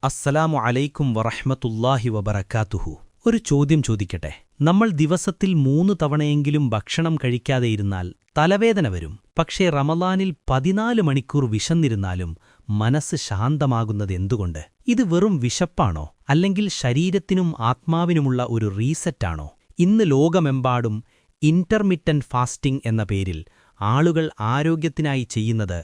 അസ്സലാമു അലൈക്കും വറഹ്മത്തുള്ളാഹി വബറകാതുഹു. ഒരു ചോദ്യം ചോദിക്കട്ടെ. നമ്മൾ ദിവസത്തിൽ 3 തവണയെങ്കിലും ഭക്ഷണം കഴിക്കാതെയിരുന്നാൽ തലവേദന വരും. പക്ഷേ റമളാനിൽ 14 മണിക്കൂർ വിശന്നിരുന്നാലും മനസ്സ് ശാന്തമാകുന്നത് എന്തുകൊണ്ട്? ഇത് വെറും വിശപ്പാണോ? അല്ലെങ്കിൽ ശരീരത്തിനും ആത്മാവിനുമുള്ള ഒരു റീസെറ്റാണോ? ഇന്ന് ലോകമെമ്പാടും ഇന്റർമിറ്റന്റ് ഫാസ്റ്റിംഗ് എന്ന പേരിൽ ആളുകൾ ആരോഗ്യത്തിനായി ചെയ്യുന്നത്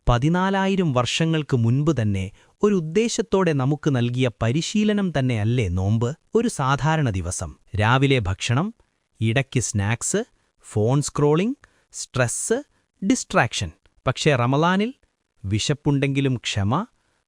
14,000 വർഷങ്ങൾക്ക് മുൻപ് തന്നെ ഒരു ഉദ്ദേശത്തോടെ നമുക്ക് നൽകിയ പരിശീലനം തന്നെയല്ലേ നോമ്പ്? ഒരു സാധാരണ ദിവസം രാവിലെ ഭക്ഷണം, ഇടയ്ക്ക് snacks, phone scrolling, stress, distraction. പക്ഷേ റമളാനിൽ വിശപ്പുണ്ടെങ്കിലും ക്ഷമ,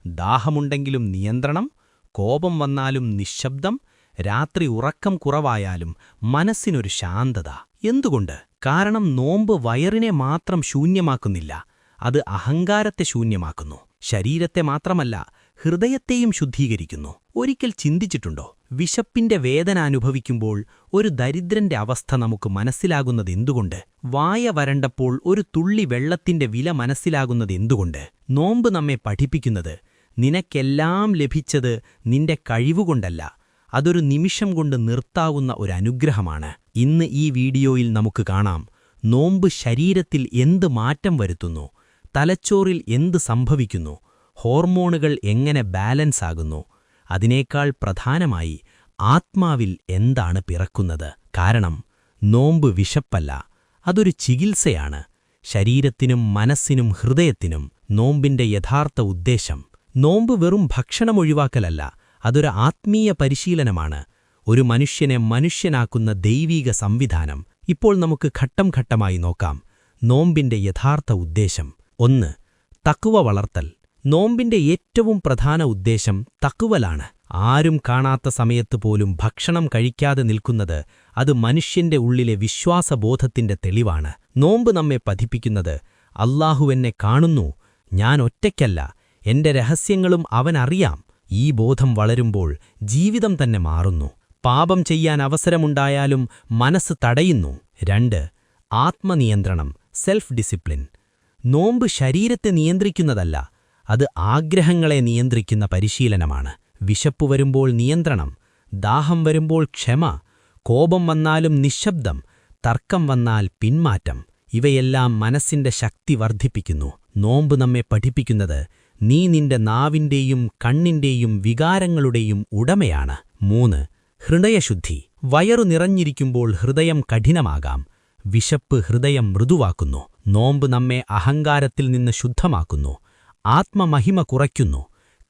ദാഹമുണ്ടെങ്കിലും നിയന്ത്രണം, കോപം വന്നാലും നിശ്ശബ്ദം, രാത്രി ഉറക്കം കുറവായാലും മനസ്സിനൊരു ശാന്തത. എന്തുകൊണ്ട്? കാരണം നോമ്പ് വയറിനെ മാത്രം ശൂന്യമാക്കുന്നില്ല, അത് അഹങ്കാരത്തെ ശൂന്യമാക്കുന്നു. ശരീരത്തെ മാത്രമല്ല, ഹൃദയത്തെയും ശുദ്ധീകരിക്കുന്നു. ഒരിക്കൽ ചിന്തിച്ചിട്ടുണ്ടോ, വിശപ്പിന്റെ വേദന അനുഭവിക്കുമ്പോൾ ഒരു ദരിദ്രന്റെ അവസ്ഥ നമുക്ക് മനസ്സിലാകുന്നതെന്തുകൊണ്ട്? വായ വരണ്ടപ്പോൾ ഒരു തുള്ളി വെള്ളത്തിന്റെ വില മനസ്സിലാകുന്നതെന്തുകൊണ്ട്? നോമ്പ് നമ്മെ പഠിപ്പിക്കുന്നത്, നിനക്കെല്ലാം ലഭിച്ചത് നിന്റെ കഴിവുകൊണ്ടല്ല, അതൊരു നിമിഷം കൊണ്ട് നിർത്താവുന്ന ഒരു അനുഗ്രഹമാണ്. ഇന്ന് ഈ വീഡിയോയിൽ നമുക്ക് കാണാം, നോമ്പ് ശരീരത്തിൽ എന്ത് മാറ്റം വരുത്തുന്നു, തലച്ചോറിൽ എന്ത് സംഭവിക്കുന്നു, ഹോർമോണുകൾ എങ്ങനെ ബാലൻസ് ആകുന്നു, അതിനേക്കാൾ പ്രധാനമായി ആത്മാവിൽ എന്താണ് പിറക്കുന്നത്. കാരണം നോമ്പ് വിശപ്പല്ല, അതൊരു ചികിത്സയാണ്. ശരീരത്തിനും മനസ്സിനും ഹൃദയത്തിനും നോമ്പിന്റെ യഥാർത്ഥ ഉദ്ദേശം. നോമ്പ് വെറും ഭക്ഷണം ഒഴിവാക്കലല്ല, അതൊരു ആത്മീയ പരിശീലനമാണ്, ഒരു മനുഷ്യനെ മനുഷ്യനാക്കുന്ന ദൈവീക സംവിധാനം. ഇപ്പോൾ നമുക്ക് ഘട്ടം ഘട്ടമായി നോക്കാം നോമ്പിന്റെ യഥാർത്ഥ ഉദ്ദേശം. 1. തഖ്വ വളർത്തൽ. നോമ്പിന്റെ ഏറ്റവും പ്രധാന ഉദ്ദേശം തഖ്വലാണ്. ആരും കാണാത്ത സമയത്ത് പോലും ഭക്ഷണം കഴിക്കാതെ നിൽക്കുന്നത്, അത് മനുഷ്യന്റെ ഉള്ളിലെ വിശ്വാസബോധത്തിന്റെ തെളിവാണ്. നോമ്പ് നമ്മെ പഠിപ്പിക്കുന്നത്, അല്ലാഹു എന്നെ കാണുന്നു, ഞാൻ ഒറ്റയ്ക്കല്ല, എന്റെ രഹസ്യങ്ങളും അവനറിയാം. ഈ ബോധം വളരുമ്പോൾ ജീവിതം തന്നെ മാറുന്നു. പാപം ചെയ്യാൻ അവസരമുണ്ടായാലും മനസ്സ് തടയുന്നു. 2. ആത്മനിയന്ത്രണം, സെൽഫ് ഡിസിപ്ലിൻ. നോമ്പ് ശരീരത്തെ നിയന്ത്രിക്കുന്നതല്ല, അത് ആഗ്രഹങ്ങളെ നിയന്ത്രിക്കുന്ന പരിശീലനമാണ്. വിശപ്പ് വരുമ്പോൾ നിയന്ത്രണം, ദാഹം വരുമ്പോൾ ക്ഷമ, കോപം വന്നാലും നിശ്ശബ്ദം, തർക്കം വന്നാൽ പിന്മാറ്റം. ഇവയെല്ലാം മനസ്സിന്റെ ശക്തി വർദ്ധിപ്പിക്കുന്നു. നോമ്പ് നമ്മെ പഠിപ്പിക്കുന്നത്, നീ നിന്റെ നാവിന്റെയും കണ്ണിന്റെയും വികാരങ്ങളുടെയും ഉടമയാണ്. 3. ഹൃദയശുദ്ധി. വയറു നിറഞ്ഞിരിക്കുമ്പോൾ ഹൃദയം കഠിനമാകാം. വിശപ്പ് ഹൃദയം മൃദുവാക്കുന്നു. നോമ്പ് നമ്മെ അഹങ്കാരത്തിൽ നിന്ന് ശുദ്ധമാക്കുന്നു, ആത്മമഹിമ കുറയ്ക്കുന്നു,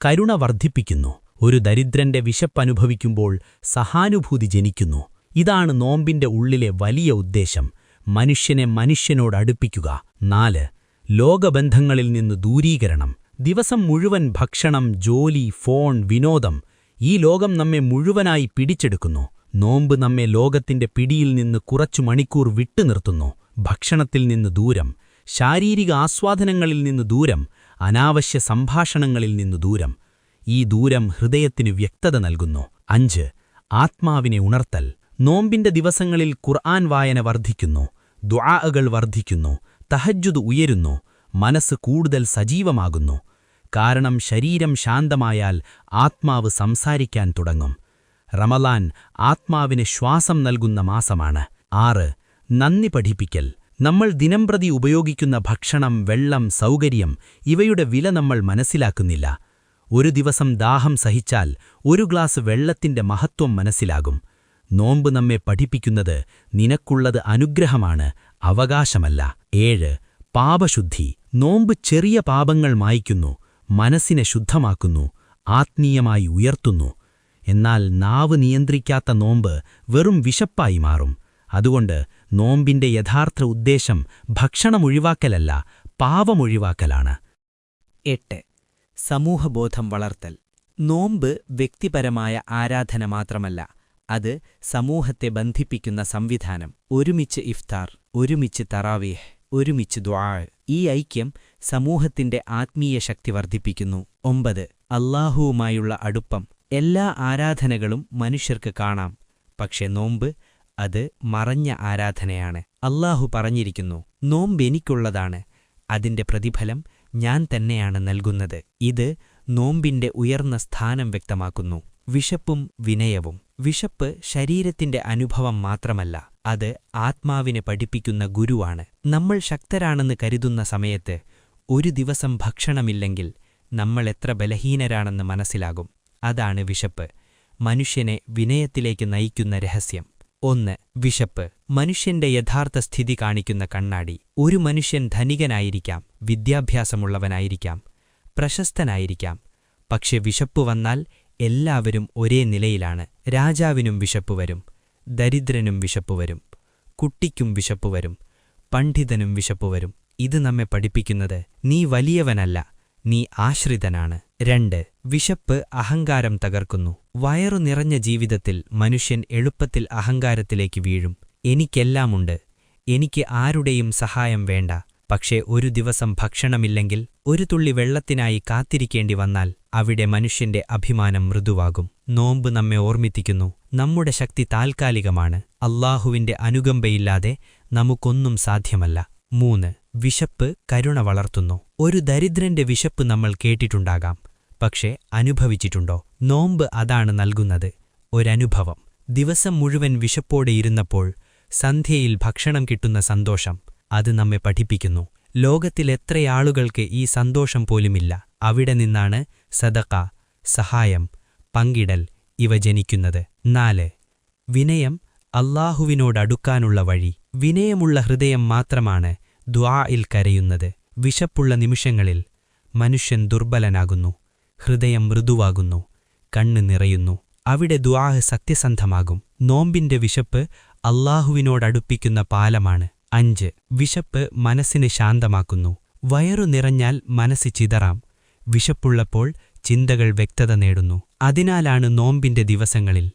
കരുണ വർദ്ധിപ്പിക്കുന്നു. ഒരു ദരിദ്രന്റെ വിശപ്പനുഭവിക്കുമ്പോൾ സഹാനുഭൂതി ജനിക്കുന്നു. ഇതാണ് നോമ്പിന്റെ ഉള്ളിലെ വലിയ ഉദ്ദേശം, മനുഷ്യനെ മനുഷ്യനോടടുപ്പിക്കുക. 4. ലോകബന്ധങ്ങളിൽ നിന്ന് ദൂരീകരണം. ദിവസം മുഴുവൻ ഭക്ഷണം, ജോലി, ഫോൺ, വിനോദം, ഈ ലോകം നമ്മെ മുഴുവനായി പിടിച്ചെടുക്കുന്നു. നോമ്പ് നമ്മെ ലോകത്തിന്റെ പിടിയിൽ നിന്ന് കുറച്ചു മണിക്കൂർ വിട്ടുനിർത്തുന്നു. ഭക്ഷണത്തിൽ നിന്ന് ദൂരം, ശാരീരിക ആസ്വാദനങ്ങളിൽ നിന്ന് ദൂരം, അനാവശ്യ സംഭാഷണങ്ങളിൽ നിന്ന് ദൂരം. ഈ ദൂരം ഹൃദയത്തിനു വ്യക്തത നൽകുന്നു. 5. ആത്മാവിനെ ഉണർത്തൽ. നോമ്പിന്റെ ദിവസങ്ങളിൽ ഖുർആൻ വായന വർദ്ധിക്കുന്നു, ദുആകൾ വർദ്ധിക്കുന്നു, തഹജ്ജുദ് ഉയരുന്നു, മനസ്സ് കൂടുതൽ സജീവമാകുന്നു. കാരണം ശരീരം ശാന്തമായാൽ ആത്മാവ് സംസാരിക്കാൻ തുടങ്ങും. റമളാൻ ആത്മാവിന് ശ്വാസം നൽകുന്ന മാസമാണ്. 6. നന്ദി പഠിപ്പിക്കൽ. നമ്മൾ ദിനംപ്രതി ഉപയോഗിക്കുന്ന ഭക്ഷണം, വെള്ളം, സൗകര്യം, ഇവയുടെ വില നമ്മൾ മനസ്സിലാക്കുന്നില്ല. ഒരു ദിവസം ദാഹം സഹിച്ചാൽ ഒരു ഗ്ലാസ് വെള്ളത്തിന്റെ മഹത്വം മനസ്സിലാകും. നോമ്പ് നമ്മെ പഠിപ്പിക്കുന്നത്, നിനക്കുള്ളത് അനുഗ്രഹമാണ്, അവകാശമല്ല. 7. പാപശുദ്ധി. നോമ്പ് ചെറിയ പാപങ്ങൾ മായ്ക്കുന്നു, മനസ്സിനെ ശുദ്ധമാക്കുന്നു, ആത്മീയമായി ഉയർത്തുന്നു. എന്നാൽ നാവ് നിയന്ത്രിക്കാത്ത നോമ്പ് വെറും വിശപ്പായി മാറും. അതുകൊണ്ട് നോമ്പിന്റെ യഥാർത്ഥ ഉദ്ദേശം ഭക്ഷണമൊഴിവാക്കലല്ല, പാവമൊഴിവാക്കലാണ്. 8. സമൂഹബോധം വളർത്തൽ. നോമ്പ് വ്യക്തിപരമായ ആരാധന മാത്രമല്ല, അത് സമൂഹത്തെ ബന്ധിപ്പിക്കുന്ന സംവിധാനം. ഒരുമിച്ച് ഇഫ്താർ, ഒരുമിച്ച് തറാവീഹ്, ഒരുമിച്ച് ദുആ. ഈ ഐക്യം സമൂഹത്തിന്റെ ആത്മീയ ശക്തി വർദ്ധിപ്പിക്കുന്നു. 9. അല്ലാഹുവുമായുള്ള അടുപ്പം. എല്ലാ ആരാധനകളും മനുഷ്യർക്ക് കാണാം, പക്ഷെ നോമ്പ് അത് മറഞ്ഞ ആരാധനയാണ്. അല്ലാഹു പറഞ്ഞിരിക്കുന്നു, നോമ്പെനിക്കുള്ളതാണ്, അതിന്റെ പ്രതിഫലം ഞാൻ തന്നെയാണ് നൽകുന്നത്. ഇത് നോമ്പിന്റെ ഉയർന്ന സ്ഥാനം വ്യക്തമാക്കുന്നു. വിശപ്പും വിനയവും. വിശപ്പ് ശരീരത്തിന്റെ അനുഭവം മാത്രമല്ല, അത് ആത്മാവിനെ പഠിപ്പിക്കുന്ന ഗുരുവാണ്. നമ്മൾ ശക്തരാണെന്ന് കരുതുന്ന സമയത്ത് ഒരു ദിവസം ഭക്ഷണമില്ലെങ്കിൽ നമ്മൾ എത്ര ബലഹീനരാണെന്ന് മനസ്സിലാകും. അതാണ് വിശപ്പ് മനുഷ്യനെ വിനയത്തിലേക്ക് നയിക്കുന്ന രഹസ്യം. 1. വിശപ്പ് മനുഷ്യന്റെ യഥാർത്ഥ സ്ഥിതി കാണിക്കുന്ന കണ്ണാടി. ഒരു മനുഷ്യൻ ധനികനായിരിക്കാം, വിദ്യാഭ്യാസമുള്ളവനായിരിക്കാം, പ്രശസ്തനായിരിക്കാം. പക്ഷെ വിശപ്പ് വന്നാൽ എല്ലാവരും ഒരേ നിലയിലാണ്. രാജാവിനും വിശപ്പുവരും, ദരിദ്രനും വിശപ്പുവരും, കുട്ടിക്കും വിശപ്പുവരും, പണ്ഡിതനും വിശപ്പുവരും. ഇത് നമ്മെ പഠിപ്പിക്കുന്നത് നീ വലിയവനല്ല, നീ ആശ്രിതനാണ്. 2. വിശപ്പ് അഹങ്കാരം തകർക്കുന്നു. വയറു നിറഞ്ഞ ജീവിതത്തിൽ മനുഷ്യൻ എളുപ്പത്തിൽ അഹങ്കാരത്തിലേക്ക് വീഴും. എനിക്കെല്ലാമുണ്ട്, എനിക്ക് ആരുടെയും സഹായം വേണ്ട. പക്ഷേ ഒരു ദിവസം ഭക്ഷണമില്ലെങ്കിൽ, ഒരു തുള്ളി വെള്ളത്തിനായി കാത്തിരിക്കേണ്ടി വന്നാൽ അവിടെ മനുഷ്യന്റെ അഭിമാനം മൃദുവാകും. നോമ്പ് നമ്മെ ഓർമ്മിപ്പിക്കുന്നു, നമ്മുടെ ശക്തി താൽക്കാലികമാണ്. അല്ലാഹുവിന്റെ അനുകമ്പയില്ലാതെ നമുക്കൊന്നും സാധ്യമല്ല. 3. വിശപ്പ് കരുണ വളർത്തുന്നു. ഒരു ദരിദ്രന്റെ വിശപ്പ് നമ്മൾ കേട്ടിട്ടുണ്ടാകാം, പക്ഷേ അനുഭവിച്ചിട്ടുണ്ടോ? നോമ്പ് അതാണ് നൽകുന്നത്, ഒരനുഭവം. ദിവസം മുഴുവൻ വിശപ്പോടെ ഇരുന്നപ്പോൾ സന്ധ്യയിൽ ഭക്ഷണം കിട്ടുന്ന സന്തോഷം, അത് നമ്മെ പഠിപ്പിക്കുന്നു. ലോകത്തിലെത്രയാളുകൾക്ക് ഈ സന്തോഷം പോലുമില്ല. അവിടെ നിന്നാണ് സദഖ, സഹായം, പങ്കിടൽ ഇവ ജനിക്കുന്നത്. 4. വിനയം അല്ലാഹുവിനോടടുക്കാനുള്ള വഴി. വിനയമുള്ള ഹൃദയം മാത്രമാണ് ദുആഇൽ കരയുന്നത്. വിശപ്പുള്ള നിമിഷങ്ങളിൽ മനുഷ്യൻ ദുർബലനാകുന്നു, ഹൃദയം മൃദുവാകുന്നു, കണ്ണ് നിറയുന്നു. അവിടെ ദുആഹ് സത്യസന്ധമാകും. നോമ്പിന്റെ വിശപ്പ് അല്ലാഹുവിനോടടുപ്പിക്കുന്ന പാലമാണ്. 5. വിശപ്പ് മനസ്സിനെ ശാന്തമാക്കുന്നു. വയറു നിറഞ്ഞാൽ മനസ്സ് ചിതറാം, വിശപ്പുള്ളപ്പോൾ ചിന്തകൾ വ്യക്തത നേടുന്നു. അതിനാലാണ് നോമ്പിന്റെ ദിവസങ്ങളിൽ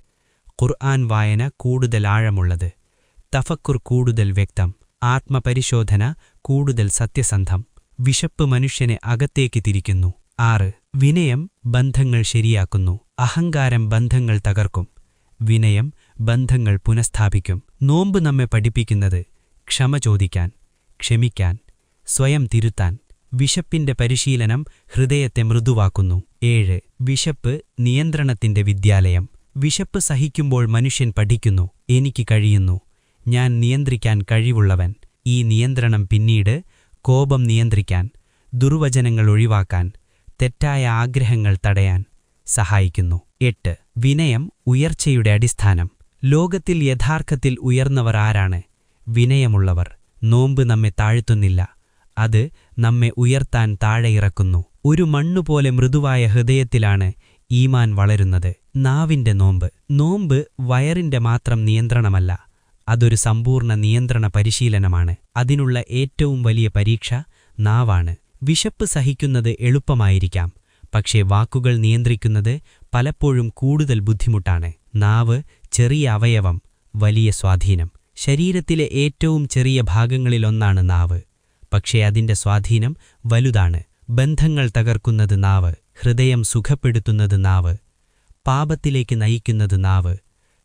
ഖുർആൻ വായന കൂടുതൽ ആഴമുള്ളത്, തഫക്കുർ കൂടുതൽ വ്യക്തം, ആത്മപരിശോധന കൂടുതൽ സത്യസന്ധം. വിശപ്പ് മനുഷ്യനെ അകത്തേക്ക് തിരിക്കുന്നു. 6. വിനയം ബന്ധങ്ങൾ ശരിയാക്കുന്നു. അഹങ്കാരം ബന്ധങ്ങൾ തകർക്കും, വിനയം ബന്ധങ്ങൾ പുനഃസ്ഥാപിക്കും. നോമ്പ് നമ്മെ പഠിപ്പിക്കുന്നത് ക്ഷമ ചോദിക്കാൻ, ക്ഷമിക്കാൻ, സ്വയം തിരുത്താൻ. വിശപ്പിന്റെ പരിശീലനം ഹൃദയത്തെ മൃദുവാക്കുന്നു. 7. വിശപ്പ് നിയന്ത്രണത്തിന്റെ വിദ്യാലയം. വിശപ്പ് സഹിക്കുമ്പോൾ മനുഷ്യൻ പഠിക്കുന്നു, എനിക്ക് കഴിയുന്നു, ഞാൻ നിയന്ത്രിക്കാൻ കഴിവുള്ളവൻ. ഈ നിയന്ത്രണം പിന്നീട് കോപം നിയന്ത്രിക്കാൻ, ദുർവചനങ്ങൾ ഒഴിവാക്കാൻ, തെറ്റായ ആഗ്രഹങ്ങൾ തടയാൻ സഹായിക്കുന്നു. 8. വിനയം ഉയർച്ചയുടെ അടിസ്ഥാനം. ലോകത്തിൽ യഥാർത്ഥത്തിൽ ഉയർന്നവർ ആരാണ്? വിനയമുള്ളവർ. നോമ്പ് നമ്മെ താഴ്ത്തുന്നില്ല, അത് നമ്മെ ഉയർത്താൻ താഴെ ഇറക്കുന്നു. ഒരു മണ്ണുപോലെ മൃദുവായ ഹൃദയത്തിലാണ് ഈമാൻ വളരുന്നത്. നാവിന്റെ നോമ്പ്. നോമ്പ് വയറിന്റെ മാത്രം നിയന്ത്രണമല്ല, അതൊരു സമ്പൂർണ്ണ നിയന്ത്രണ പരിശീലനമാണ്. അതിനുള്ള ഏറ്റവും വലിയ പരീക്ഷ നാവാണ്. വിശപ്പ് സഹിക്കുന്നത് എളുപ്പമായിരിക്കാം, പക്ഷേ വാക്കുകൾ നിയന്ത്രിക്കുന്നത് പലപ്പോഴും കൂടുതൽ ബുദ്ധിമുട്ടാണ്. നാവ് ചെറിയ അവയവം, വലിയ സ്വാധീനം. ശരീരത്തിലെ ഏറ്റവും ചെറിയ ഭാഗങ്ങളിലൊന്നാണ് നാവ്, പക്ഷേ അതിന്റെ സ്വാധീനം വലുതാണ്. ബന്ധങ്ങൾ തകർക്കുന്നത് നാവ്, ഹൃദയം സുഖപ്പെടുത്തുന്നത് നാവ്, പാപത്തിലേക്ക് നയിക്കുന്നത് നാവ്,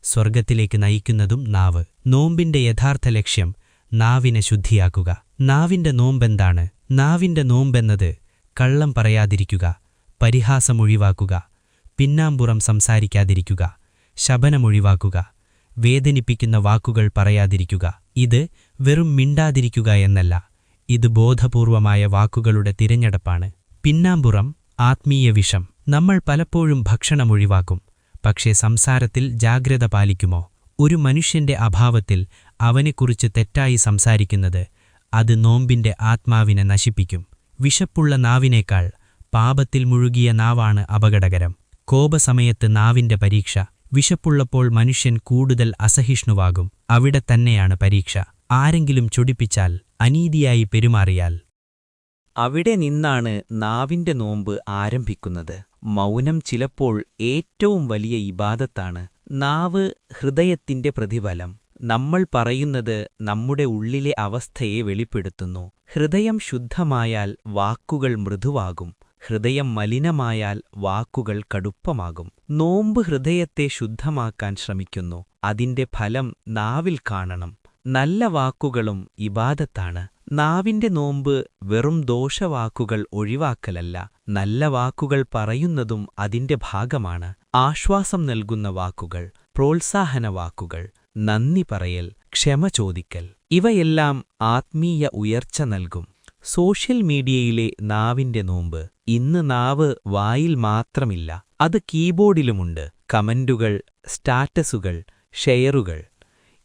സ്വർഗത്തിലേക്ക് നയിക്കുന്നതും നാവ്. നോമ്പിന്റെ യഥാർത്ഥ ലക്ഷ്യം നാവിനെ ശുദ്ധിയാക്കുക. നാവിന്റെ നോമ്പെന്താണ്? നാവിന്റെ നോമ്പെന്നത് കള്ളം പറയാതിരിക്കുക, പരിഹാസമൊഴിവാക്കുക, പിന്നാമ്പുറം സംസാരിക്കാതിരിക്കുക, ശപനമൊഴിവാക്കുക, വേദനിപ്പിക്കുന്ന വാക്കുകൾ പറയാതിരിക്കുക. ഇത് വെറും മിണ്ടാതിരിക്കുക എന്നല്ല, ഇത് ബോധപൂർവമായ വാക്കുകളുടെ തിരഞ്ഞെടുപ്പാണ്. പിന്നാമ്പുറം ആത്മീയ വിഷം. നമ്മൾ പലപ്പോഴും ഭക്ഷണമൊഴിവാക്കും, പക്ഷേ സംസാരത്തിൽ ജാഗ്രത പാലിക്കുമോ? ഒരു മനുഷ്യന്റെ അഭാവത്തിൽ അവനെക്കുറിച്ച് തെറ്റായി സംസാരിക്കുന്നത് അത് നോമ്പിന്റെ ആത്മാവിനെ നശിപ്പിക്കും. വിശപ്പുള്ള നാവിനേക്കാൾ പാപത്തിൽ മുഴുകിയ നാവാണ് അപകടകരം. കോപസമയത്ത് നാവിന്റെ പരീക്ഷ. വിശപ്പുള്ളപ്പോൾ മനുഷ്യൻ കൂടുതൽ അസഹിഷ്ണുവാകും. അവിടെ തന്നെയാണ് പരീക്ഷ. ആരെങ്കിലും ചൊടിപ്പിച്ചാൽ, അനീതിയായി പെരുമാറിയാൽ, അവിടെ നിന്നാണ് നാവിന്റെ നോമ്പ് ആരംഭിക്കുന്നത്. മൗനം ചിലപ്പോൾ ഏറ്റവും വലിയ ഇബാദത്താണ്. നാവ് ഹൃദയത്തിന്റെ പ്രതിഫലം. നമ്മൾ പറയുന്നത് നമ്മുടെ ഉള്ളിലെ അവസ്ഥയെ വെളിപ്പെടുത്തുന്നു. ഹൃദയം ശുദ്ധമായാൽ വാക്കുകൾ മൃദുവാകും, ഹൃദയം മലിനമായാൽ വാക്കുകൾ കടുപ്പമാകും. നോമ്പ് ഹൃദയത്തെ ശുദ്ധമാക്കാൻ ശ്രമിക്കുന്നു. അതിന്റെ ഫലം നാവിൽ കാണണം. നല്ല വാക്കുകളും ഇബാദത്താണ്. നാവിന്റെ നോമ്പ് വെറും ദോഷവാക്കുകൾ ഒഴിവാക്കലല്ല, നല്ല വാക്കുകൾ പറയുന്നതും അതിന്റെ ഭാഗമാണ്. ആശ്വാസം നൽകുന്ന വാക്കുകൾ, പ്രോത്സാഹന വാക്കുകൾ, നന്ദി പറയൽ, ക്ഷമ ചോദിക്കൽ, ഇവയെല്ലാം ആത്മീയ ഉയർച്ച നൽകും. സോഷ്യൽ മീഡിയയിലെ നാവിന്റെ നോമ്പ്. ഇന്ന് നാവ് വായിൽ മാത്രമില്ല, അത് കീബോർഡിലുമുണ്ട്. കമന്റുകൾ, സ്റ്റാറ്റസുകൾ, ഷെയറുകൾ,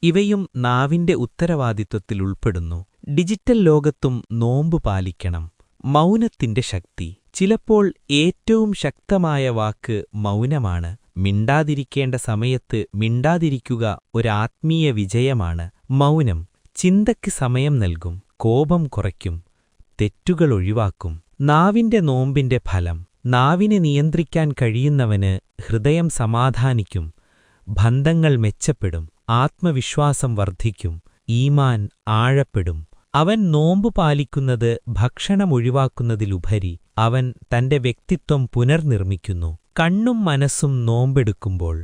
ഇവയും നാവിന്റെ ഉത്തരവാദിത്വത്തിൽ ഉൾപ്പെടുന്നു. ഡിജിറ്റൽ ലോകത്തും നോമ്പ് പാലിക്കണം. മൗനത്തിന്റെ ശക്തി. ചിലപ്പോൾ ഏറ്റവും ശക്തമായ വാക്ക് മൗനമാണ്. മിണ്ടാതിരിക്കേണ്ട സമയത്ത് മിണ്ടാതിരിക്കുക ഒരാത്മീയ വിജയമാണ്. മൗനം ചിന്തയ്ക്ക് സമയം നൽകും, കോപം കുറയ്ക്കും, തെറ്റുകൾ ഒഴിവാക്കും. നാവിന്റെ നോമ്പിന്റെ ഫലം. നാവിനെ നിയന്ത്രിക്കാൻ കഴിയുന്നവന് ഹൃദയം സമാധാനിക്കും, ബന്ധങ്ങൾ മെച്ചപ്പെടും, ആത്മവിശ്വാസം വർദ്ധിക്കും, ഈമാൻ ആഴപ്പെടും. അവൻ നോമ്പ് പാലിക്കുന്നത് ഭക്ഷണമൊഴിവാക്കുന്നതിലുപരി അവൻ തന്റെ വ്യക്തിത്വം പുനർനിർമ്മിക്കുന്നു. കണ്ണും മനസ്സും നോമ്പെടുക്കുമ്പോൾ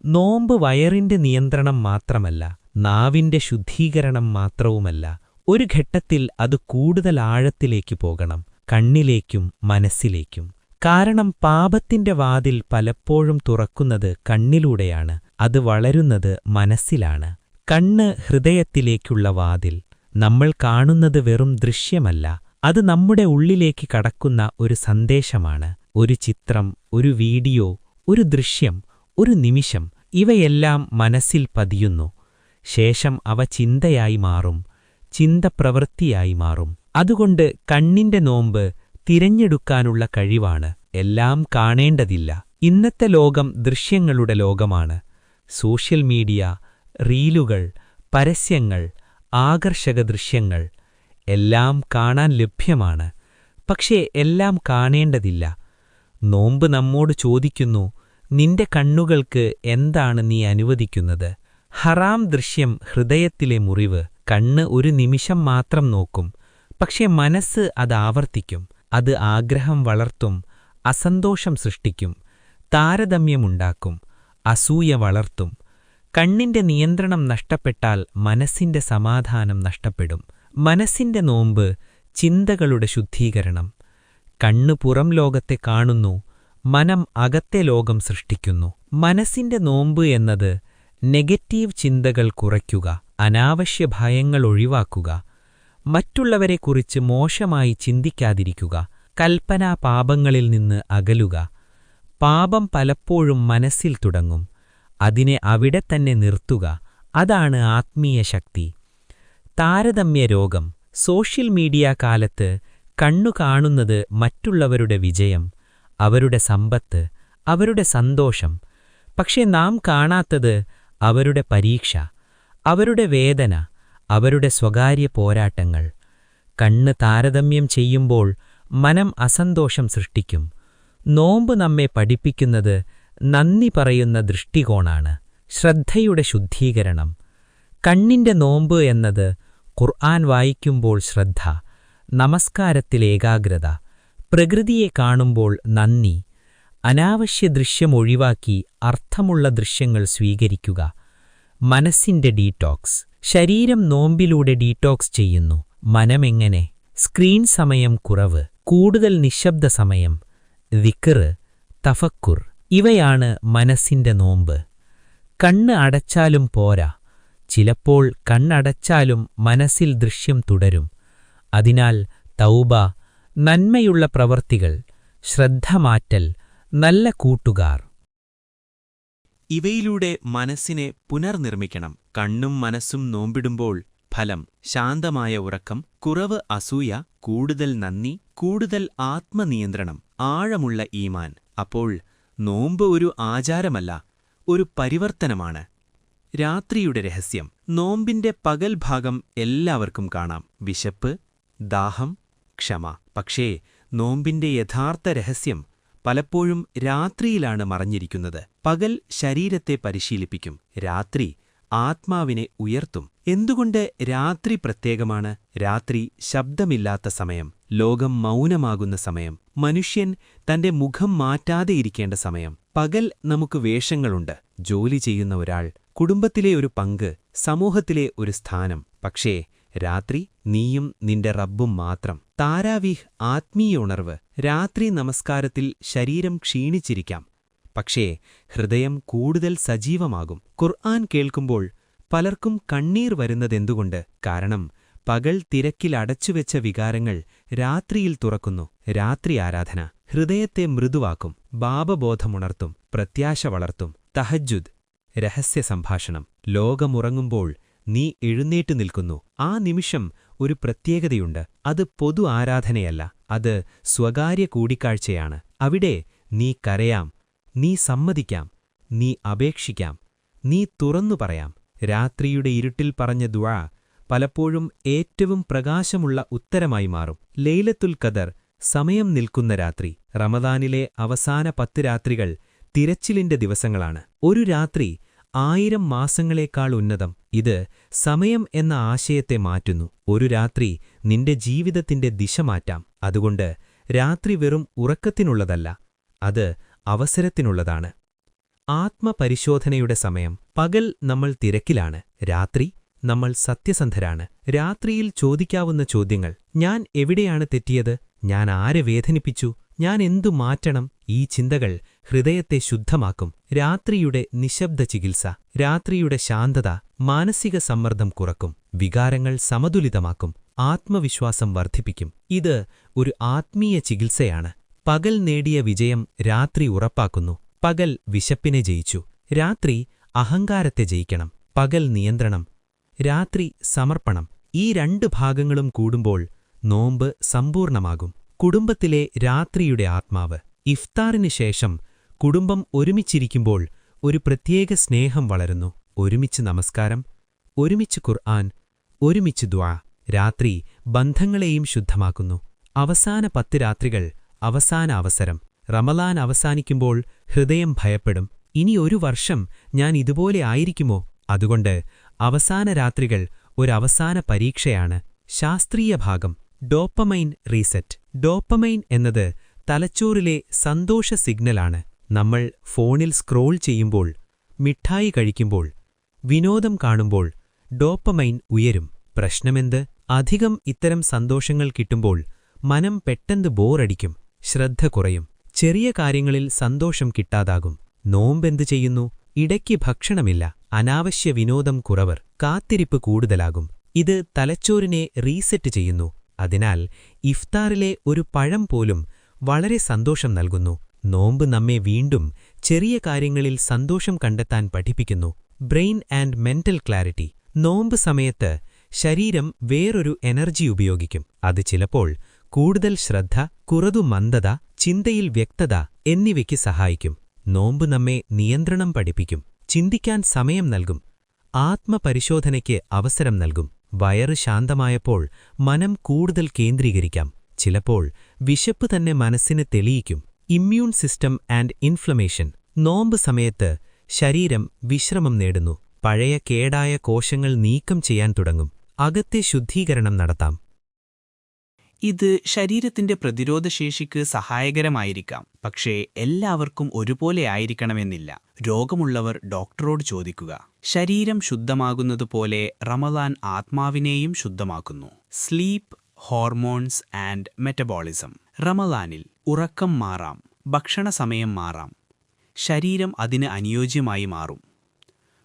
നോമ്പ് വയറിന്റെ നിയന്ത്രണം മാത്രമല്ല, നാവിന്റെ ശുദ്ധീകരണം മാത്രവുമല്ല. ഒരു ഘട്ടത്തിൽ അത് കൂടുതൽ ആഴത്തിലേക്ക് പോകണം, കണ്ണിലേക്കും മനസ്സിലേക്കും. കാരണം പാപത്തിന്റെ വാതിൽ പലപ്പോഴും തുറക്കുന്നത് കണ്ണിലൂടെയാണ്, അത് വളരുന്നത് മനസ്സിലാണ്. കണ്ണ് ഹൃദയത്തിലേക്കുള്ള വാതിൽ. നമ്മൾ കാണുന്നത് വെറും ദൃശ്യമല്ല, അത് നമ്മുടെ ഉള്ളിലേക്ക് കടക്കുന്ന ഒരു സന്ദേശമാണ്. ഒരു ചിത്രം, ഒരു വീഡിയോ, ഒരു ദൃശ്യം, ഒരു നിമിഷം, ഇവയെല്ലാം മനസ്സിൽ പതിയുന്നു. ശേഷം അവ ചിന്തയായി മാറും, ചിന്ത പ്രവൃത്തിയായി മാറും. അതുകൊണ്ട് കണ്ണിന്റെ നോമ്പ് തിരഞ്ഞെടുക്കാനുള്ള കഴിവാണ്. എല്ലാം കാണേണ്ടതില്ല. ഇന്നത്തെ ലോകം ദൃശ്യങ്ങളുടെ ലോകമാണ്. സോഷ്യൽ മീഡിയ, റീലുകൾ, പരസ്യങ്ങൾ, ആകർഷക ദൃശ്യങ്ങൾ എല്ലാം കാണാൻ ലഭ്യമാണ്. പക്ഷേ എല്ലാം കാണേണ്ടതില്ല. നോമ്പ് നമ്മോട് ചോദിക്കുന്നു, നിന്റെ കണ്ണുകൾക്ക് എന്താണ് നീ അനുവദിക്കുന്നത്? ഹറാം ദൃശ്യം ഹൃദയത്തിലെ മുറിവ്. കണ്ണ് ഒരു നിമിഷം മാത്രം നോക്കും, പക്ഷേ മനസ്സ് അത് ആവർത്തിക്കും. അത് ആഗ്രഹം വളർത്തും, അസന്തോഷം സൃഷ്ടിക്കും, താരതമ്യമുണ്ടാക്കും, അസൂയ വളർത്തും. കണ്ണിന്റെ നിയന്ത്രണം നഷ്ടപ്പെട്ടാൽ മനസ്സിന്റെ സമാധാനം നഷ്ടപ്പെടും. മനസ്സിന്റെ നോമ്പ് ചിന്തകളുടെ ശുദ്ധീകരണം. കണ്ണ് പുറം ലോകത്തെ കാണുന്നു, മനം അകത്തെ ലോകം സൃഷ്ടിക്കുന്നു. മനസ്സിന്റെ നോമ്പ് എന്നത് നെഗറ്റീവ് ചിന്തകൾ കുറയ്ക്കുക, അനാവശ്യ ഭയങ്ങൾ ഒഴിവാക്കുക, മറ്റുള്ളവരെക്കുറിച്ച് മോശമായി ചിന്തിക്കാതിരിക്കുക, കൽപ്പനാ പാപങ്ങളിൽ നിന്ന് അകലുക. പാപം പലപ്പോഴും മനസ്സിൽ തുടങ്ങും, അതിനെ അവിടെ തന്നെ നിർത്തുക. അതാണ് ആത്മീയ ശക്തി. താരതമ്യ രോഗം. സോഷ്യൽ മീഡിയ കാലത്ത് കണ്ണു കാണുന്നത് മറ്റുള്ളവരുടെ വിജയം, അവരുടെ സമ്പത്ത്, അവരുടെ സന്തോഷം. പക്ഷേ നാം കാണാത്തത് അവരുടെ പരീക്ഷ, അവരുടെ വേദന, അവരുടെ സ്വകാര്യ പോരാട്ടങ്ങൾ. കണ്ണ് താരതമ്യം ചെയ്യുമ്പോൾ മനം അസന്തോഷം സൃഷ്ടിക്കും. നോമ്പ് നമ്മെ പഠിപ്പിക്കുന്നത് നന്ദി പറയുന്ന ദൃഷ്ടികോണാണ്, ശ്രദ്ധയുടെ ശുദ്ധീകരണം. കണ്ണിന്റെ നോമ്പ് എന്നത് ഖുർആൻ വായിക്കുമ്പോൾ ശ്രദ്ധ, നമസ്കാരത്തിൽ ഏകാഗ്രത, പ്രകൃതിയെ കാണുമ്പോൾ നന്ദി, അനാവശ്യ ദൃശ്യം ഒഴിവാക്കി അർത്ഥമുള്ള ദൃശ്യങ്ങൾ സ്വീകരിക്കുക. മനസ്സിന്റെ ഡീറ്റോക്സ്. ശരീരം നോമ്പിലൂടെ ഡീറ്റോക്സ് ചെയ്യുന്നു. മനമെങ്ങനെ? സ്ക്രീൻ സമയം കുറവ്, കൂടുതൽ നിശബ്ദ സമയം, ദിക്ർ, തഫക്കുർ, ഇവയാണ് മനസ്സിന്റെ നോമ്പ്. കണ്ണ് അടച്ചാലും പോരാ, ചിലപ്പോൾ കണ്ണടച്ചാലും മനസ്സിൽ ദൃശ്യം തുടരും. അതിനാൽ തൗബ, നന്മയുള്ള പ്രവർത്തികൾ, ശ്രദ്ധ മാറ്റൽ, നല്ല കൂട്ടുകാർ, ഇവയിലൂടെ മനസ്സിനെ പുനർനിർമ്മിക്കണം. കണ്ണും മനസ്സും നോമ്പിടുമ്പോൾ ഫലം ശാന്തമായ ഉറക്കം, കുറവ് അസൂയ, കൂടുതൽ നന്ദി, കൂടുതൽ ആത്മനിയന്ത്രണം, ആഴമുള്ള ഈമാൻ. അപ്പോൾ നോമ്പ് ഒരു ആചാരമല്ല, ഒരു പരിവർത്തനമാണ്. രാത്രിയുടെ രഹസ്യം. നോമ്പിന്റെ പകൽ ഭാഗം എല്ലാവർക്കും കാണാം. വിശപ്പ്, ദാഹം, ക്ഷമ. പക്ഷേ നോമ്പിന്റെ യഥാർത്ഥ രഹസ്യം പലപ്പോഴും രാത്രിയിലാണ് മറഞ്ഞിരിക്കുന്നത്. പകൽ ശരീരത്തെ പരിശീലിപ്പിക്കും, രാത്രി ആത്മാവിനെ ഉയർത്തും. എന്തുകൊണ്ട് രാത്രി പ്രത്യേകമാണ്? രാത്രി ശബ്ദമില്ലാത്ത സമയം, ലോകം മൗനമാകുന്ന സമയം, മനുഷ്യൻ തന്റെ മുഖം മാറ്റാതെയിരിക്കേണ്ട സമയം. പകൽ നമുക്ക് വേഷങ്ങളുണ്ട്. ജോലി ചെയ്യുന്ന ഒരാൾ, കുടുംബത്തിലെ ഒരു പങ്ക്, സമൂഹത്തിലെ ഒരു സ്ഥാനം. പക്ഷേ രാത്രി നീയും നിന്റെ റബ്ബും മാത്രം. താരാവീഹ് ആത്മീയ ഉണർവ്. രാത്രി നമസ്കാരത്തിൽ ശരീരം ക്ഷീണിച്ചിരിക്കാം, പക്ഷേ ഹൃദയം കൂടുതൽ സജീവമാകും. ഖുർആൻ കേൾക്കുമ്പോൾ പലർക്കും കണ്ണീർ വരുന്നതെന്തുകൊണ്ട്? കാരണം പകൽ തിരക്കിൽ അടച്ചുവെച്ച വികാരങ്ങൾ രാത്രിയിൽ തുറക്കുന്നു. രാത്രി ആരാധന ഹൃദയത്തെ മൃദുവാക്കും, പാപബോധമുണർത്തും, പ്രത്യാശ വളർത്തും. തഹജ്ജുദ് രഹസ്യ സംഭാഷണം. ലോകമുറങ്ങുമ്പോൾ നീ എഴുന്നേറ്റു നിൽക്കുന്നു. ആ നിമിഷം ഒരു പ്രത്യേകതയുണ്ട്. അത് പൊതു ആരാധനയല്ല, അത് സ്വകാര്യ കൂടിക്കാഴ്ചയാണ്. അവിടെ നീ കരയാം, നീ സമ്മതിക്കാം, നീ അപേക്ഷിക്കാം, നീ തുറന്നു പറയാം. രാത്രിയുടെ ഇരുട്ടിൽ പറഞ്ഞ ദുആ പലപ്പോഴും ഏറ്റവും പ്രകാശമുള്ള ഉത്തരമായി മാറും. ലൈലത്തുൽ ഖദർ സമയം നിൽക്കുന്ന രാത്രി. റമദാനിലെ അവസാന 10 രാത്രികൾ തിരച്ചിലിന്റെ ദിവസങ്ങളാണ്. ഒരു രാത്രി 1000 മാസങ്ങളേക്കാൾ ഉന്നതം. ഇത് സമയം എന്ന ആശയത്തെ മാറ്റുന്നു. ഒരു രാത്രി നിന്റെ ജീവിതത്തിന്റെ ദിശ മാറ്റാം. അതുകൊണ്ട് രാത്രി വെറും ഉറക്കത്തിനുള്ളതല്ല, അത് അവസരത്തിനുള്ളതാണ്. ആത്മപരിശോധനയുടെ സമയം. പകൽ നമ്മൾ തിരക്കിലാണ്, രാത്രി നമ്മൾ സത്യസന്ധരാണ്. രാത്രിയിൽ ചോദിക്കാവുന്ന ചോദ്യങ്ങൾ: ഞാൻ എവിടെയാണ് തെറ്റിയത്? ഞാൻ ആരെ വേദനിപ്പിച്ചു? ഞാൻ എന്തു മാറ്റണം? ഈ ചിന്തകൾ ഹൃദയത്തെ ശുദ്ധമാക്കും. രാത്രിയുടെ നിശബ്ദ ചികിത്സ. രാത്രിയുടെ ശാന്തത മാനസിക സമ്മർദ്ദം കുറക്കും, വികാരങ്ങൾ സമതുലിതമാക്കും, ആത്മവിശ്വാസം വർദ്ധിപ്പിക്കും. ഇത് ഒരു ആത്മീയ ചികിത്സയാണ്. പകൽ നേടിയ വിജയം രാത്രി ഉറപ്പാക്കുന്നു. പകൽ വിശപ്പിനെ ജയിച്ചു, രാത്രി അഹങ്കാരത്തെ ജയിക്കണം. പകൽ നിയന്ത്രണം, രാത്രി സമർപ്പണം. ഈ 2 ഭാഗങ്ങളും കൂടുമ്പോൾ നോമ്പ് സമ്പൂർണമാകും. കുടുംബത്തിലെ രാത്രിയുടെ ആത്മാവ്. ഇഫ്താറിന് ശേഷം കുടുംബം ഒരുമിച്ചിരിക്കുമ്പോൾ ഒരു പ്രത്യേക സ്നേഹം വളരുന്നു. ഒരുമിച്ച് നമസ്കാരം, ഒരുമിച്ച് ഖുർആൻ, ഒരുമിച്ച് ദുആ. രാത്രി ബന്ധങ്ങളെയും ശുദ്ധമാക്കുന്നു. അവസാന 10 രാത്രികൾ, അവസാന അവസരം. റമളാൻ അവസാനിക്കുമ്പോൾ ഹൃദയം ഭയപ്പെടും. ഇനി ഒരു വർഷം ഞാൻ ഇതുപോലെ ആയിരിക്കുമോ? അതുകൊണ്ട് അവസാന രാത്രികൾ ഒരവസാന പരീക്ഷയാണ്. ശാസ്ത്രീയ ഭാഗം. Dopamine reset. ഡോപ്പമൈൻ എന്നത് തലച്ചോറിലെ സന്തോഷ സിഗ്നലാണ്. നമ്മൾ ഫോണിൽ സ്ക്രോൾ ചെയ്യുമ്പോൾ, മിഠായി കഴിക്കുമ്പോൾ, വിനോദം കാണുമ്പോൾ ഡോപ്പമൈൻ ഉയരും. പ്രശ്നമെന്ത്? അധികം ഇത്തരം സന്തോഷങ്ങൾ കിട്ടുമ്പോൾ മനം പെട്ടെന്ന് ബോറടിക്കും, ശ്രദ്ധ കുറയും, ചെറിയ കാര്യങ്ങളിൽ സന്തോഷം കിട്ടാതാകും. നോമ്പെന്തു ചെയ്യുന്നു? ഇടയ്ക്ക് ഭക്ഷണമില്ല, അനാവശ്യ വിനോദം കുറവർ, കാത്തിരിപ്പ് കൂടുതലാകും. ഇത് തലച്ചോറിനെ റീസെറ്റ് ചെയ്യുന്നു. അതിനാൽ ഇഫ്താറിലെ ഒരു പഴം പോലും വളരെ സന്തോഷം നൽകുന്നു. നോമ്പ് നമ്മെ വീണ്ടും ചെറിയ കാര്യങ്ങളിൽ സന്തോഷം കണ്ടെത്താൻ പഠിപ്പിക്കുന്നു. Brain and mental clarity. നോമ്പ് സമയത്ത് ശരീരം വേറൊരു എനർജി ഉപയോഗിക്കും. അത് ചിലപ്പോൾ കൂടുതൽ ശ്രദ്ധ, കുറതു മന്ദത, ചിന്തയിൽ വ്യക്തത എന്നിവയ്ക്ക് സഹായിക്കും. നോമ്പ് നമ്മെ നിയന്ത്രണം പഠിപ്പിക്കും, ചിന്തിക്കാൻ സമയം നൽകും, ആത്മപരിശോധനയ്ക്ക് അവസരം നൽകും. വയറ് ശാന്തമായപ്പോൾ മനം കൂടുതൽ കേന്ദ്രീകരിക്കാം. ചിലപ്പോൾ വിശപ്പ് തന്നെ മനസ്സിനെ തെളിയിക്കും. Immune system and inflammation. നോമ്പ് സമയത്ത് ശരീരം വിശ്രമം നേടുന്നു. പഴയ കേടായ കോശങ്ങൾ നീക്കം ചെയ്യാൻ തുടങ്ങും. അകത്തെ ശുദ്ധീകരണം നടത്താം. ഇത് ശരീരത്തിന്റെ പ്രതിരോധശേഷിക്ക് സഹായകരമായിരിക്കാം, പക്ഷേ എല്ലാവർക്കും ഒരുപോലെ ആയിരിക്കണമെന്നില്ല. രോഗമുള്ളവർ ഡോക്ടറോട് ചോദിക്കുക. ശരീരം ശുദ്ധമാകുന്നതുപോലെ റമദാൻ ആത്മാവിനെയും ശുദ്ധമാക്കുന്നു. Sleep, hormones and metabolism. റമദാനിൽ ഉറക്കം മാറാം, ഭക്ഷണസമയം മാറാം, ശരീരം അതിന് അനുയോജ്യമായി മാറും.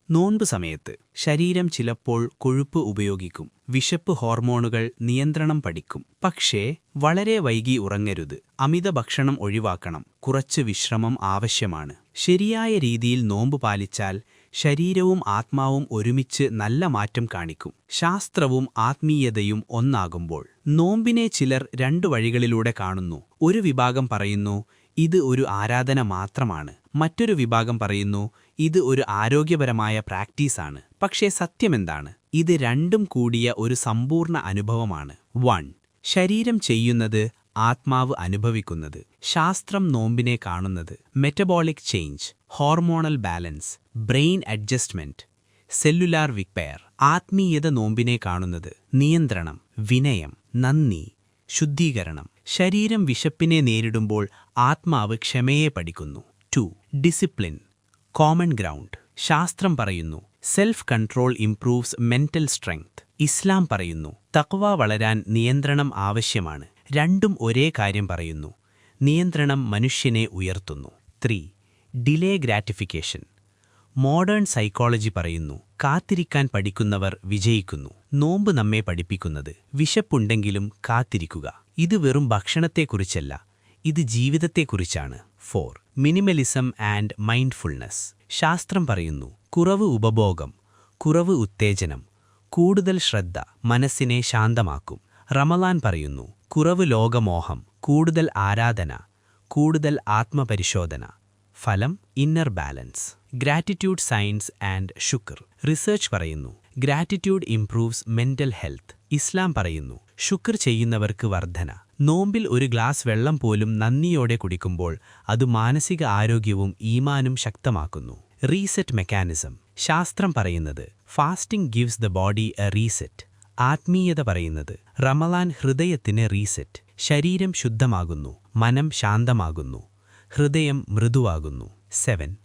നോൻപ് സമയത്ത് ശരീരം ചിലപ്പോൾ കൊഴുപ്പ് ഉപയോഗിക്കും, വിശപ്പ് ഹോർമോണുകൾ നിയന്ത്രണം പഠിക്കും. പക്ഷേ വളരെ വൈകി ഉറങ്ങരുത്. അമിത ഭക്ഷണം ഒഴിവാക്കണം. കുറച്ച് വിശ്രമം ആവശ്യമാണ്. ശരിയായ രീതിയിൽ നോമ്പ് പാലിച്ചാൽ ശരീരവും ആത്മാവും ഒരുമിച്ച് നല്ല മാറ്റം കാണിക്കും. ശാസ്ത്രവും ആത്മീയതയും ഒന്നാകുമ്പോൾ. നോമ്പിനെ ചിലർ 2 വഴികളിലൂടെ കാണുന്നു. ഒരു വിഭാഗം പറയുന്നു ഇത് ഒരു ആരാധന മാത്രമാണ്. മറ്റൊരു വിഭാഗം പറയുന്നു ഇത് ഒരു ആരോഗ്യപരമായ പ്രാക്ടീസാണ്. പക്ഷേ സത്യമെന്താണ്? ഇത് രണ്ടും കൂടിയ ഒരു സമ്പൂർണ്ണ അനുഭവമാണ്. 1. ശരീരം ചെയ്യുന്നത്, ആത്മാവ് അനുഭവിക്കുന്നത്. ശാസ്ത്രം നോമ്പിനെ കാണുന്നത് metabolic change, hormonal balance, brain adjustment, cellular repair. ആത്മീയത നോമ്പിനെ കാണുന്നത് നിയന്ത്രണം, വിനയം, നന്ദി, ശുദ്ധീകരണം. ശരീരം വിശപ്പിനെ നേരിടുമ്പോൾ ആത്മാവ് ക്ഷമയെ പഠിക്കുന്നു. 2. Discipline, common ground. ശാസ്ത്രം പറയുന്നു self control improves mental strength. ഇസ്ലാം പറയുന്നു തഖ്വ വളരാൻ നിയന്ത്രണം ആവശ്യമാണ്. രണ്ടും ഒരേ കാര്യം പറയുന്നു. നിയന്ത്രണം മനുഷ്യനെ ഉയർത്തുന്നു. 3. Delay gratification. മോഡേൺ സൈക്കോളജി പറയുന്നു കാത്തിരിക്കാൻ പഠിക്കുന്നവർ വിജയിക്കുന്നു. നോമ്പ് നമ്മെ പഠിപ്പിക്കുന്നത് വിശപ്പുണ്ടെങ്കിലും കാത്തിരിക്കുക. ഇത് വെറും ഭക്ഷണത്തെക്കുറിച്ചല്ല, ഇത് ജീവിതത്തെക്കുറിച്ചാണ്. 4. Minimalism and mindfulness. ശാസ്ത്രം പറയുന്നു കുറവ് ഉപഭോഗം, കുറവ് ഉത്തേജനം, കൂടുതൽ ശ്രദ്ധ മനസ്സിനെ ശാന്തമാക്കും. റമളാൻ പറയുന്നു കുറവ് ലോകമോഹം, കൂടുതൽ ആരാധന, കൂടുതൽ ആത്മപരിശോധന. ഫലം inner balance. Gratitude science and ശുക്ർ. റിസർച്ച് പറയുന്നു ഗ്രാറ്റിറ്റ്യൂഡ് ഇംപ്രൂവ്സ് മെന്റൽ ഹെൽത്ത്. ഇസ്ലാം പറയുന്നു ശുക്ർ ചെയ്യുന്നവർക്ക് വർധന. നോമ്പിൽ ഒരു ഗ്ലാസ് വെള്ളം പോലും നന്ദിയോടെ കുടിക്കുമ്പോൾ അത് മാനസിക ആരോഗ്യവും ഈമാനും ശക്തമാക്കുന്നു. Reset mechanism. ശാസ്ത്രം പറയുന്നത് fasting gives the body A reset. ആത്മീയത പറയുന്നത് റമളാൻ ഹൃദയത്തിന് റീസെറ്റ്. ശരീരം ശുദ്ധമാകുന്നു, മനം ശാന്തമാകുന്നു, ഹൃദയം മൃദുവാകുന്നു. 7.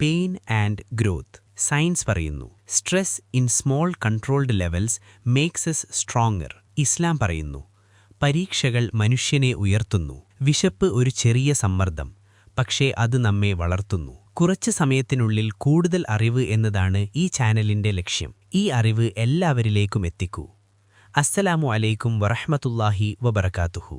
Pain and growth. സയൻസ് പറയുന്നു stress in small controlled levels makes us stronger. ഇസ്ലാം പറയുന്നു പരീക്ഷകൾ മനുഷ്യനെ ഉയർത്തുന്നു. വിശപ്പ് ഒരു ചെറിയ സമ്മർദ്ദം, പക്ഷേ അത് നമ്മെ വളർത്തുന്നു. കുറച്ച് സമയത്തിനുള്ളിൽ കൂടുതൽ അറിവ് എന്നതാണ് ഈ ചാനലിന്റെ ലക്ഷ്യം. ഈ അറിവ് എല്ലാവരിലേക്കും എത്തിക്കൂ. അസ്സലാമു അലൈക്കും വറഹ്മത്തുള്ളാഹി വബറകാതുഹു.